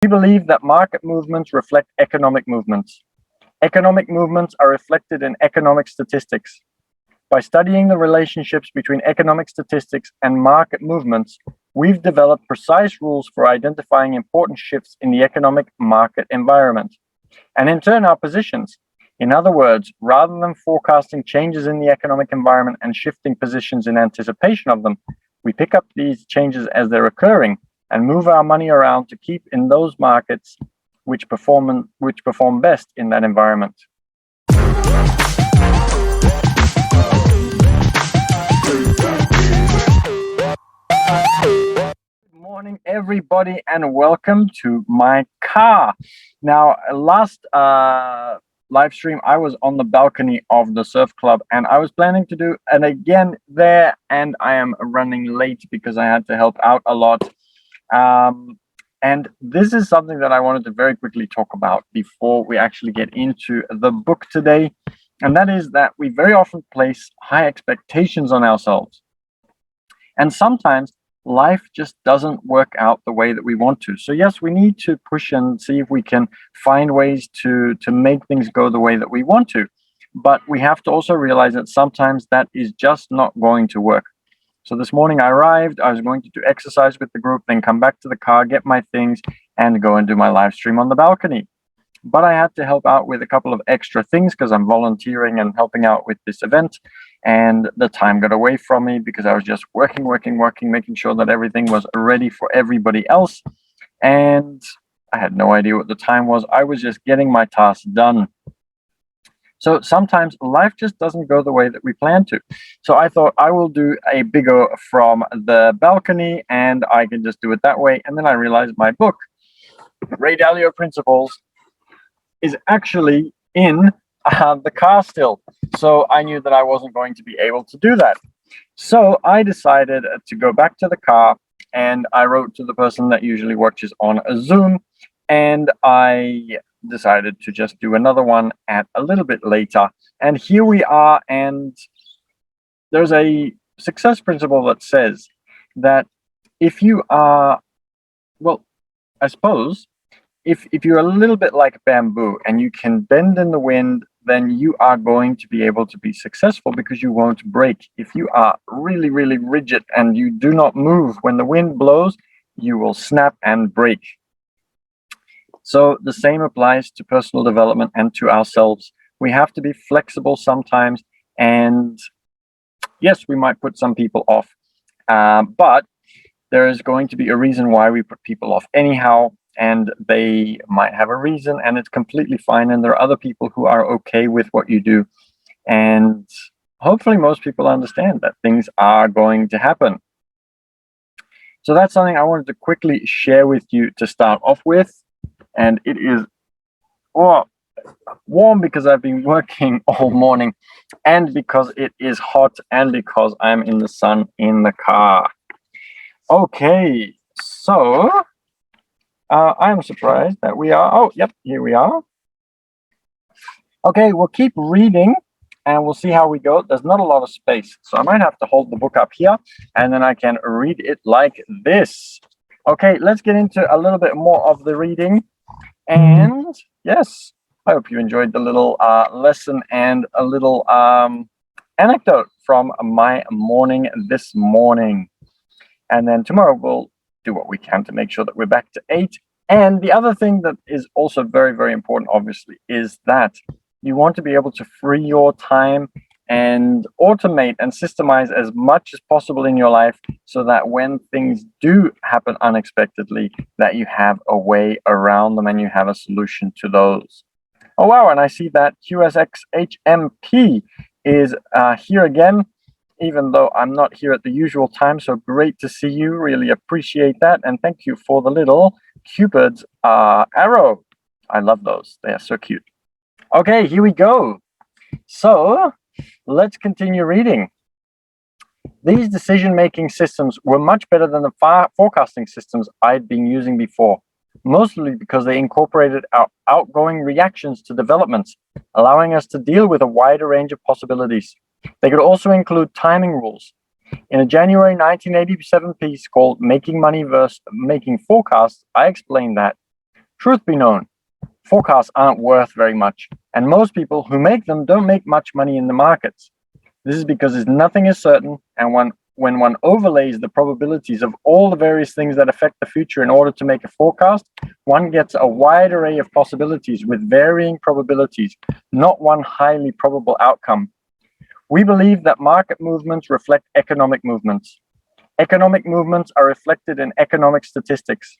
We believe that market movements reflect economic movements. Economic movements are reflected in economic statistics. By studying the relationships between economic statistics and market movements, we've developed precise rules for identifying important shifts in the economic market environment, and in turn our positions. In other words, rather than forecasting changes in the economic environment and shifting positions in anticipation of them, we pick up these changes as they're occurring and move our money around to keep in those markets which perform best in that environment. Good morning, everybody, and welcome to my car. Now, last live stream, I was on the balcony of the surf club, and I was planning to do it again there, and I am running late because I had to help out a lot. And this is something that I wanted to very quickly talk about before we actually get into the book today, and that is that we very often place high expectations on ourselves, and sometimes life just doesn't work out the way that we want to. So yes, we need to push and see if we can find ways to make things go the way that we want to. But we have to also realize that sometimes that is just not going to work. So this morning I arrived, I was going to do exercise with the group, then come back to the car, get my things, and go and do my live stream on the balcony. But I had to help out with a couple of extra things because I'm volunteering and helping out with this event. And the time got away from me because I was just working, making sure that everything was ready for everybody else. And I had no idea what the time was. I was just getting my tasks done. So sometimes life just doesn't go the way that we plan to. So I thought I will do a bigger from the balcony and I can just do it that way. And then I realized my book, Ray Dalio Principles, is actually in the car still. So I knew that I wasn't going to be able to do that. So I decided to go back to the car and I wrote to the person that usually watches on a Zoom, and I decided to just do another one at a little bit later. And here we are, and there's a success principle that says that if you are, well, I suppose, if you're a little bit like bamboo and you can bend in the wind, then you are going to be able to be successful because you won't break. If you are really, really rigid and you do not move when the wind blows, you will snap and break. So the same applies to personal development and to ourselves. We have to be flexible sometimes, and yes, we might put some people off, but there is going to be a reason why we put people off anyhow. And they might have a reason, and it's completely fine. And there are other people who are okay with what you do. And hopefully most people understand that things are going to happen. So that's something I wanted to quickly share with you to start off with. And it is warm because I've been working all morning, and because it is hot, and because I'm in the sun in the car. Okay, so I'm surprised that we are, oh, yep, here we are. Okay, we'll keep reading and we'll see how we go. There's not a lot of space, so I might have to hold the book up here and then I can read it like this. Okay, let's get into a little bit more of the reading. And yes, I hope you enjoyed the little lesson and a little anecdote from my morning this morning. And then tomorrow we'll do what we can to make sure that we're back to 8. And the other thing that is also very, very important, obviously, is that you want to be able to free your time and automate and systemize as much as possible in your life so that when things do happen unexpectedly, that you have a way around them and you have a solution to those. Oh, wow. And I see that QSXHMP is here again, even though I'm not here at the usual time. So great to see you. Really appreciate that. And thank you for the little Cupid's arrow. I love those. They are so cute. Okay, here we go. So let's continue reading. These decision-making systems were much better than the forecasting systems I'd been using before, mostly because they incorporated our outgoing reactions to developments, allowing us to deal with a wider range of possibilities. They could also include timing rules. In a January 1987 piece called Making Money versus Making Forecasts, I explained that Truth be known, forecasts aren't worth very much, and most people who make them don't make much money in the markets. This is because nothing is certain, and when one overlays the probabilities of all the various things that affect the future in order to make a forecast, one gets a wide array of possibilities with varying probabilities, not one highly probable outcome. We believe that market movements reflect economic movements. Economic movements are reflected in economic statistics.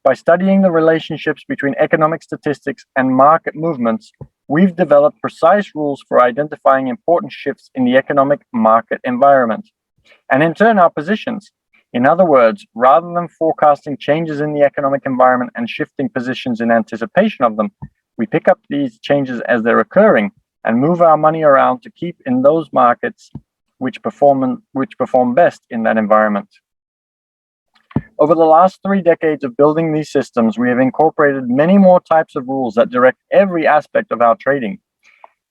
By studying the relationships between economic statistics and market movements, we've developed precise rules for identifying important shifts in the economic market environment, and in turn our positions. In other words, rather than forecasting changes in the economic environment and shifting positions in anticipation of them, we pick up these changes as they're occurring and move our money around to keep in those markets which perform best in that environment. Over the last 3 decades of building these systems, we have incorporated many more types of rules that direct every aspect of our trading.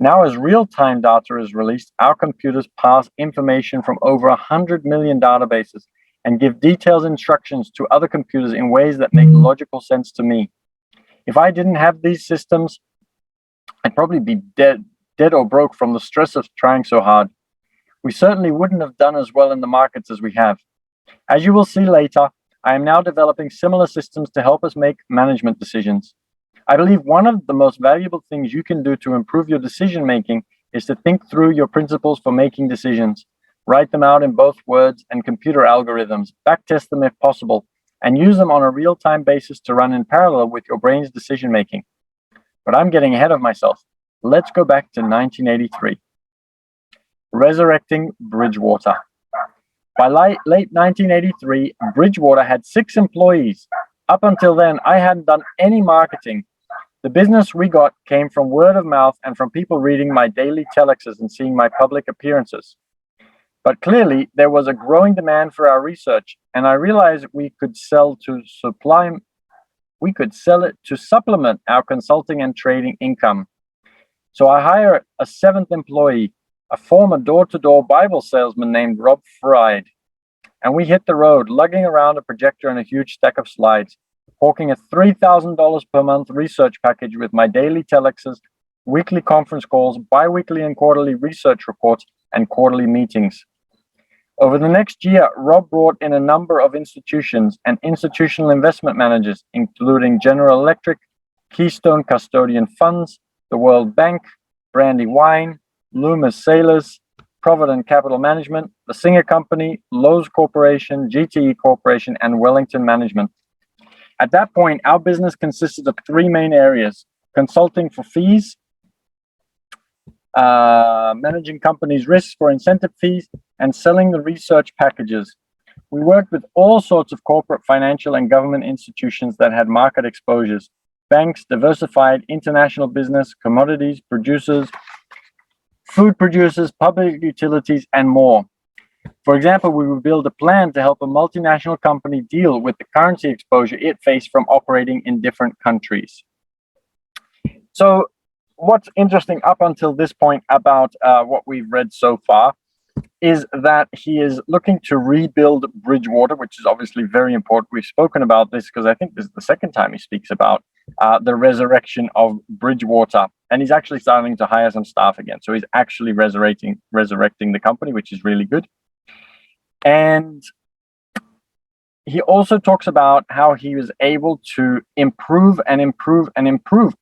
Now, as real-time data is released, our computers pass information from over 100 million databases and give detailed instructions to other computers in ways that make logical sense to me. If I didn't have these systems, I'd probably be dead or broke from the stress of trying so hard. We certainly wouldn't have done as well in the markets as we have. As you will see later, I am now developing similar systems to help us make management decisions. I believe one of the most valuable things you can do to improve your decision making is to think through your principles for making decisions. Write them out in both words and computer algorithms, backtest them if possible, and use them on a real-time basis to run in parallel with your brain's decision making. But I'm getting ahead of myself. Let's go back to 1983. Resurrecting Bridgewater. By late 1983, Bridgewater had 6 employees. Up until then, I hadn't done any marketing. The business we got came from word of mouth and from people reading my daily telexes and seeing my public appearances. But clearly, there was a growing demand for our research, and I realized we could sell it to supplement our consulting and trading income. So I hired a 7th employee, a former door-to-door Bible salesman named Rob Fried. And we hit the road, lugging around a projector and a huge stack of slides, hawking a $3,000 per month research package with my daily telexes, weekly conference calls, bi-weekly and quarterly research reports, and quarterly meetings. Over the next year, Rob brought in a number of institutions and institutional investment managers, including General Electric, Keystone Custodian Funds, the World Bank, Brandywine, Loomis Sailors, Provident Capital Management, the Singer Company, Lowe's Corporation, GTE Corporation, and Wellington Management. At that point, our business consisted of 3 main areas: consulting for fees, managing companies' risks for incentive fees, and selling the research packages. We worked with all sorts of corporate, financial, and government institutions that had market exposures: banks, diversified, international business, commodities, producers, food producers, public utilities, and more. For example, we would build a plan to help a multinational company deal with the currency exposure it faced from operating in different countries. So what's interesting up until this point about what we've read so far is that he is looking to rebuild Bridgewater, which is obviously very important. We've spoken about this because I think this is the second time he speaks about the resurrection of Bridgewater. And he's actually starting to hire some staff again. So he's actually resurrecting the company, which is really good. And he also talks about how he was able to improve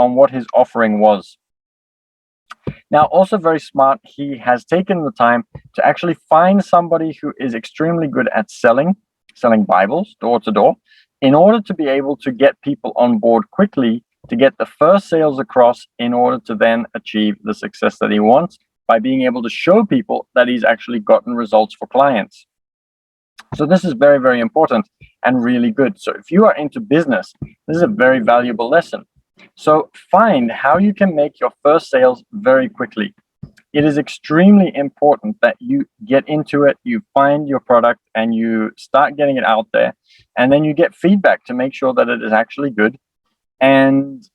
on what his offering was. Now, also very smart, he has taken the time to actually find somebody who is extremely good at selling Bibles door to door, in order to be able to get people on board quickly, to get the first sales across, in order to then achieve the success that he wants by being able to show people that he's actually gotten results for clients. So this is very, very important and really good. So if you are into business, this is a very valuable lesson. So find how you can make your first sales very quickly. It is extremely important that you get into it, you find your product, and you start getting it out there, and then you get feedback to make sure that it is actually good, and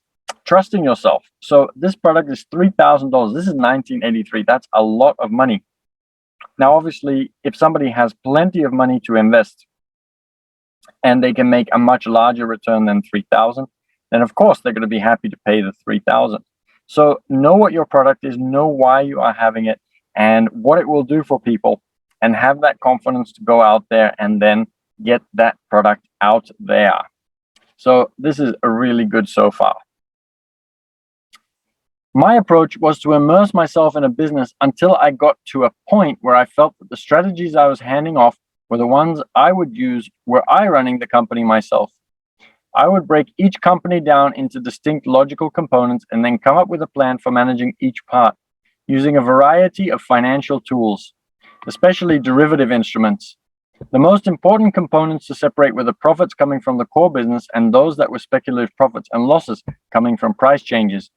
trusting yourself. So this product is $3,000. This is 1983. That's a lot of money. Now, obviously, if somebody has plenty of money to invest and they can make a much larger return than 3,000, then of course they're going to be happy to pay the 3,000. So know what your product is, know why you are having it, and what it will do for people, and have that confidence to go out there and then get that product out there. So this is a really good so far. My approach was to immerse myself in a business until I got to a point where I felt that the strategies I was handing off were the ones I would use were I running the company myself. I would break each company down into distinct logical components and then come up with a plan for managing each part, using a variety of financial tools, especially derivative instruments. The most important components to separate were the profits coming from the core business and those that were speculative profits and losses coming from price changes.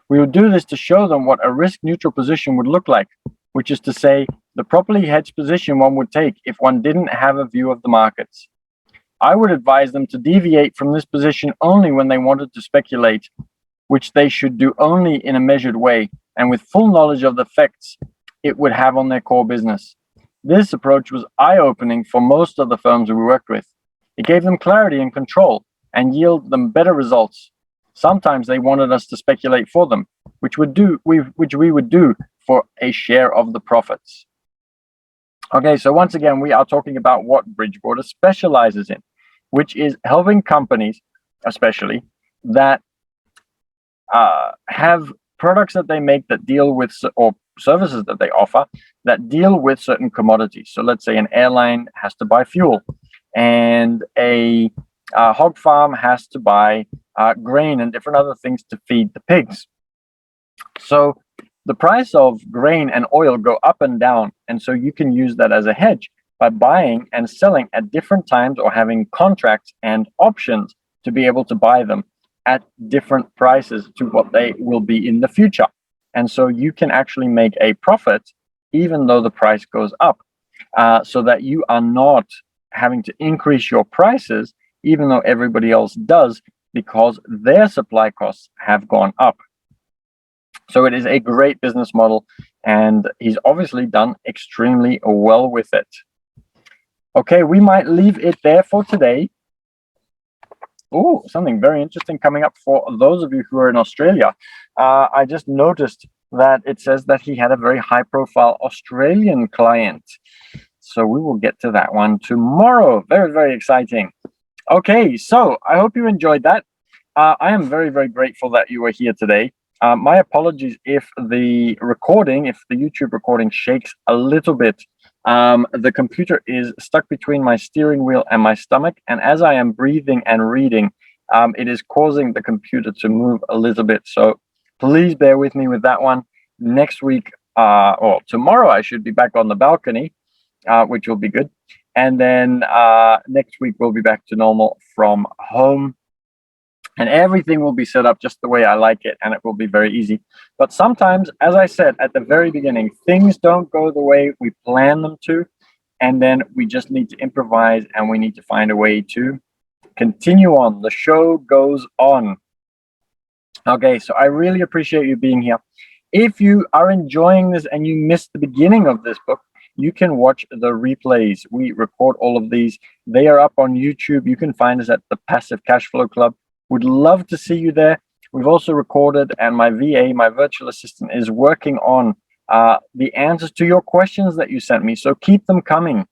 We would do this to show them what a risk-neutral position would look like, which is to say, the properly hedged position one would take if one didn't have a view of the markets. I would advise them to deviate from this position only when they wanted to speculate, which they should do only in a measured way and with full knowledge of the effects it would have on their core business. This approach was eye-opening for most of the firms we worked with. It gave them clarity and control and yielded them better results. Sometimes they wanted us to speculate for them, which we would do for a share of the profits. Okay, so once again, we are talking about what Bridgewater specializes in, which is helping companies, especially, that have products that they make that deal with, or services that they offer, that deal with certain commodities. So let's say an airline has to buy fuel, and a hog farm has to buy grain and different other things to feed the pigs. So the price of grain and oil go up and down, and so you can use that as a hedge by buying and selling at different times, or having contracts and options to be able to buy them at different prices to what they will be in the future. And so you can actually make a profit even though the price goes up, so that you are not having to increase your prices even though everybody else does, because their supply costs have gone up. So it is a great business model, and he's obviously done extremely well with it. Okay, we might leave it there for today. Oh, something very interesting coming up for those of you who are in Australia. I just noticed that it says that he had a very high-profile Australian client. So we will get to that one tomorrow. Very, very exciting. Okay, so I hope you enjoyed that. I am very, very grateful that you are here today. My apologies if the YouTube recording shakes a little bit. The computer is stuck between my steering wheel and my stomach, and as I am breathing and reading, it is causing the computer to move a little bit. So please bear with me with that one. Next week, or tomorrow, I should be back on the balcony, which will be good. And then next week, we'll be back to normal from home. And everything will be set up just the way I like it, and it will be very easy. But sometimes, as I said at the very beginning, things don't go the way we plan them to, and then we just need to improvise, and we need to find a way to continue on. The show goes on. Okay, so I really appreciate you being here. If you are enjoying this and you missed the beginning of this book, you can watch the replays. We record all of these. They are up on YouTube. You can find us at the Passive Cashflow Club. Would love to see you there. We've also recorded, and my VA, my virtual assistant, is working on the answers to your questions that you sent me. So keep them coming.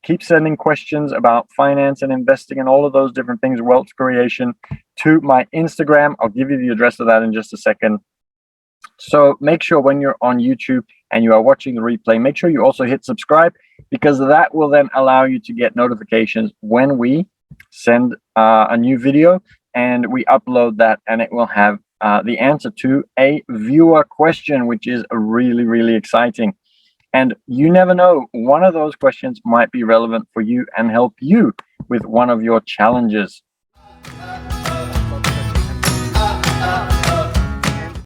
Keep sending questions about finance and investing and all of those different things, wealth creation, to my Instagram. I'll give you the address of that in just a second. So make sure when you're on YouTube and you are watching the replay, make sure you also hit subscribe, because that will then allow you to get notifications when we send a new video, and we upload that, and it will have the answer to a viewer question, which is really, really exciting. And you never know, one of those questions might be relevant for you and help you with one of your challenges.